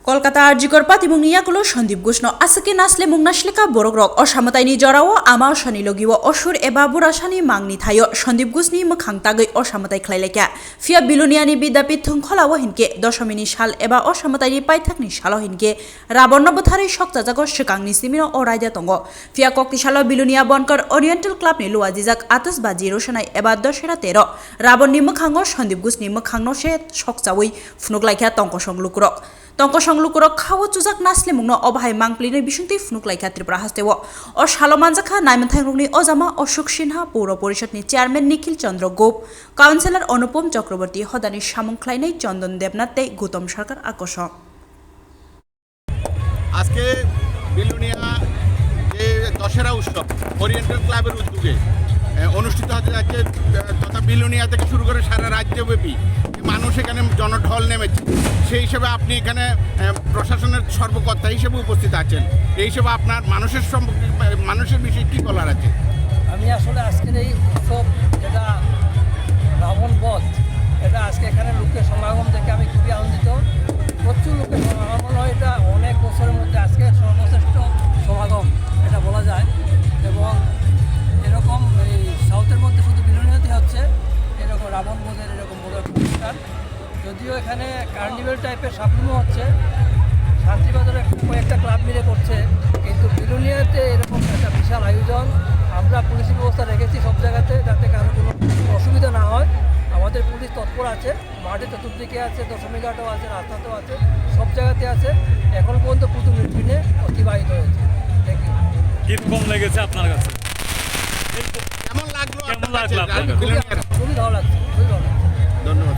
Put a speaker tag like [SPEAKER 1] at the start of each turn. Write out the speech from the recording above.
[SPEAKER 1] কলকাতা আরজিকর পাতিমুং ইয়াকুলো সন্দীপ গোষ্ণ আজকে নাসলে মুং নাসলেকা বরগ্রক অসামতাইনি জরাও আমা অশানি লগিও অসুর এবা বুরাসানি মাংনি থাইও সন্দীপ গোষ্ণী মখাং তাগৈ অসামতাই খ্লাইলেকা ফিয়া বিলুনিয়ানি বিদ্যাপীঠ থংখলাও হিনকে দশমিনি সাল এবা অসামতাইনি পাইথাকনি সাল হিনকে রাবণ বথারি শক্তাজাগ শিকাংনি সিমিনো ও রাইজা তঙ্গ ফিয়া কক্তিশাল বিলুনিয়া বনকর ওরিয়েন্টাল ক্লাবনি লুয়াজিজাক আতসবাজি রোশনাই এবা দশেরা 13 রাবণনি মখাঙ্গ সন্দীপ গোষ্ণী মখাংনো সে শকচাউই ফুনুকলাইখা তঙ্কসং লুকুরক তঙ্কসং লুকুরক খাও চুজাক নাসলে মুংনো অবাহাই মাংপ্লিনে বিশুন্তি ফুনুকলাইখা ত্রিপুরা হাস্তেও ও সালমানজাখা নাইমনথাইংরুংনি অজামা অশোক সিনহা পৌর পরিষদনি চেয়ারম্যান নিখিল চন্দ্র গোপ কাউন্সিলর অনুপম চক্রবর্তী হদানি সামংখ্লাইনাই চন্দন দেবনাথ গৌতম সরকার আকর্ষ
[SPEAKER 2] আজকে বিলুনিয়া যে দশেরা উৎসব ওরিয়েন্টাল ক্লাবের উদ্যোগে অনুষ্ঠিত হতে যাচ্ছে তথা বিলুনিয়া থেকে শুরু করে সারা রাজ্যব্যাপী মানুষ এখানে জনঢল নেমেছে সেই হিসেবে আপনি এখানে প্রশাসনের সর্বকর্তা হিসেবে উপস্থিত আছেন এই হিসেবে আপনার মানুষের বিষয়ে কী বলার আছে?
[SPEAKER 3] আমি আসলে আজকের এই উৎসব যেটা রাবণ বধ এটা আজকে এখানে লোকের সমাগম দেখে আমি খুবই আনন্দিত। প্রচুর লোকের সমাগম হয়, এটা অনেক বছরের মধ্যে আজকে সর্বশ্রেষ্ঠ সমাগম এটা বলা যায়। এবং এরকম এই সাউথের মধ্যে শুধু বিলুনিয়াতে হচ্ছে এরকম রাবণ বধের এরকম বড় একটা অনুষ্ঠান। যদিও এখানে কার্নিভেল টাইপের সাফল্য হচ্ছে, শান্তিবাজারের কয়েকটা ক্লাব মিলে করছে, কিন্তু বিলুনিয়াতে এরকম একটা বিশাল আয়োজন আমরা পুলিশি ব্যবস্থা রেখেছি সব জায়গাতে যাতে কারো কোনো অসুবিধা না হয়। আমাদের পুলিশ তৎপর আছে, মাঠে চতুর্দিকে আছে, দশমীঘাটও আছে, রাস্তাতেও আছে, সব জায়গাতে আছে। এখন পর্যন্ত পুরো নির্বিঘ্নে অতিবাহিত হয়েছে।
[SPEAKER 4] কিরকম লেগেছে আপনার কাছে?
[SPEAKER 2] কেমন লাগলো?
[SPEAKER 3] খুবই ভালো লাগছে, খুবই ভালো লাগছে।
[SPEAKER 2] ধন্যবাদ।